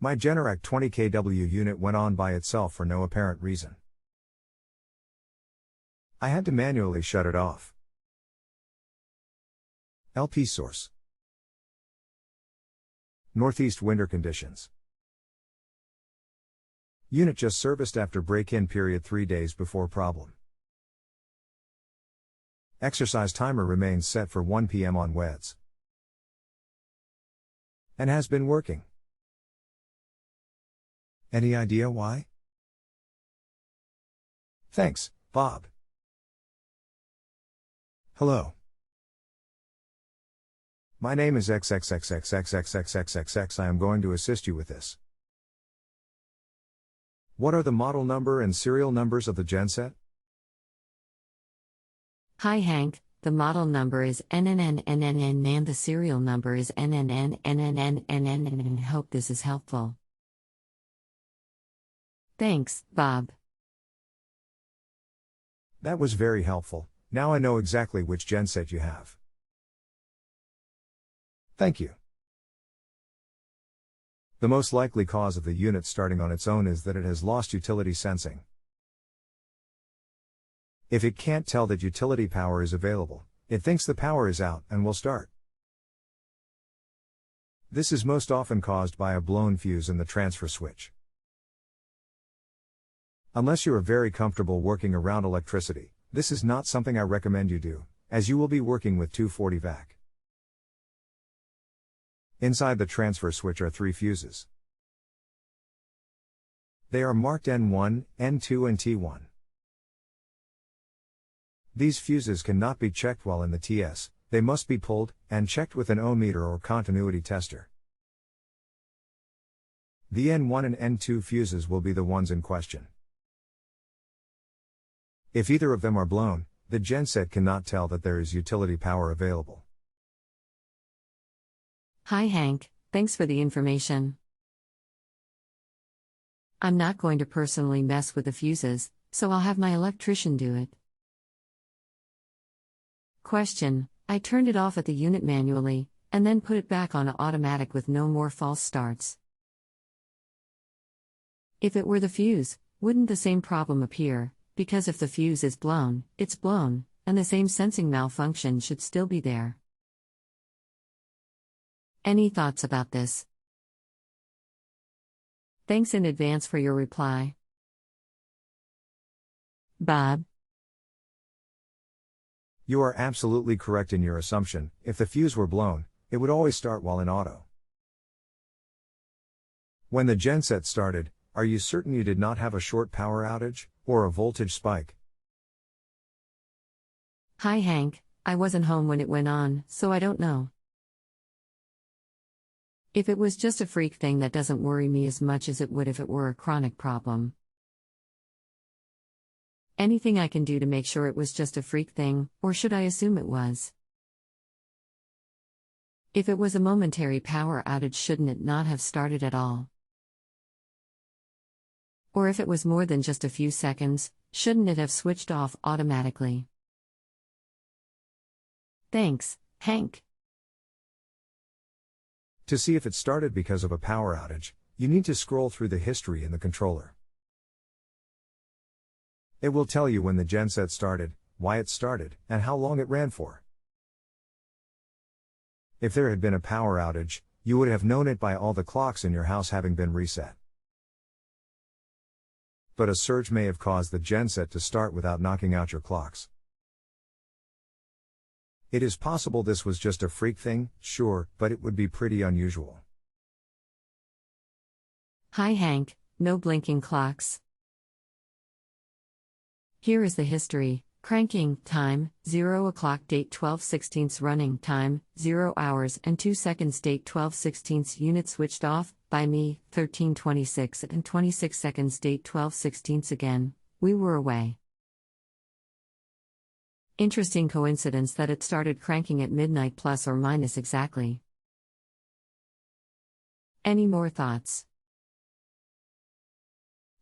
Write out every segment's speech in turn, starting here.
My Generac 20 kW unit went on by itself for no apparent reason. I had to manually shut it off. LP source. Northeast winter conditions. Unit just serviced after break-in period 3 days before problem. Exercise timer remains set for 1 p.m. on Weds. And has been working. Any idea why? Thanks, Bob. Hello. My name is XXXXXX I am going to assist you with this. What are the model number and serial numbers of the genset? Hi Hank, the model number is NNN-NNNNand, the serial number is NNN-NNNNN. Hope this is helpful. Thanks, Bob. That was very helpful. Now I know exactly which genset you have. Thank you. The most likely cause of the unit starting on its own is that it has lost utility sensing. If it can't tell that utility power is available, it thinks the power is out and will start. This is most often caused by a blown fuse in the transfer switch. Unless you are very comfortable working around electricity, this is not something I recommend you do, as you will be working with 240 vac. Inside the transfer switch are 3 fuses. They are marked N1, N2 and T1. These fuses cannot be checked while in the TS, they must be pulled and checked with an ohmmeter or continuity tester. The N1 and N2 fuses will be the ones in question. If either of them are blown, the genset cannot tell that there is utility power available. Hi Hank, thanks for the information. I'm not going to personally mess with the fuses, so I'll have my electrician do it. Question: I turned it off at the unit manually, and then put it back on automatic with no more false starts. If it were the fuse, wouldn't the same problem appear? Because if the fuse is blown, it's blown, and the same sensing malfunction should still be there. Any thoughts about this? Thanks in advance for your reply. Bob. You are absolutely correct in your assumption. If the fuse were blown, it would always start while in auto. When the genset started, are you certain you did not have a short power outage, or a voltage spike? Hi Hank, I wasn't home when it went on, so I don't know. If it was just a freak thing, that doesn't worry me as much as it would if it were a chronic problem. Anything I can do to make sure it was just a freak thing, or should I assume it was? If it was a momentary power outage, shouldn't it not have started at all? Or if it was more than just a few seconds, shouldn't it have switched off automatically? Thanks, Hank. To see if it started because of a power outage, you need to scroll through the history in the controller. It will tell you when the genset started, why it started, and how long it ran for. If there had been a power outage, you would have known it by all the clocks in your house having been reset. But a surge may have caused the genset to start without knocking out your clocks. It is possible this was just a freak thing, sure, but it would be pretty unusual. Hi Hank, no blinking clocks. Here is the history: cranking, time, 0 o'clock, date 12/16, running, time, 0 hours and 2 seconds, date 12/16, unit switched off, by me, 13:26 and 26 seconds, date 12/16 again, we were away. Interesting coincidence that it started cranking at midnight plus or minus exactly. Any more thoughts?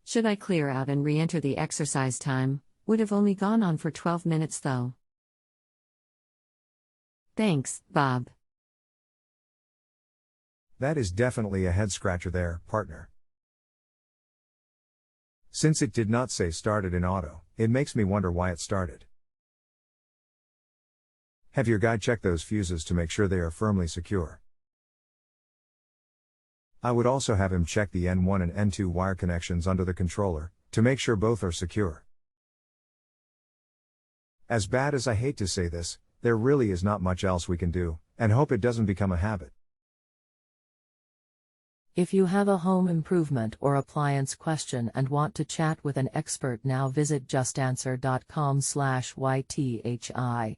Should I clear out and re-enter the exercise time? Would have only gone on for 12 minutes though. Thanks, Bob. That is definitely a head scratcher there, partner. Since it did not say started in auto, it makes me wonder why it started. Have your guy check those fuses to make sure they are firmly secure. I would also have him check the N1 and N2 wire connections under the controller, to make sure both are secure. As bad as I hate to say this, there really is not much else we can do, and hope it doesn't become a habit. If you have a home improvement or appliance question and want to chat with an expert now, visit justanswer.com/YTHI.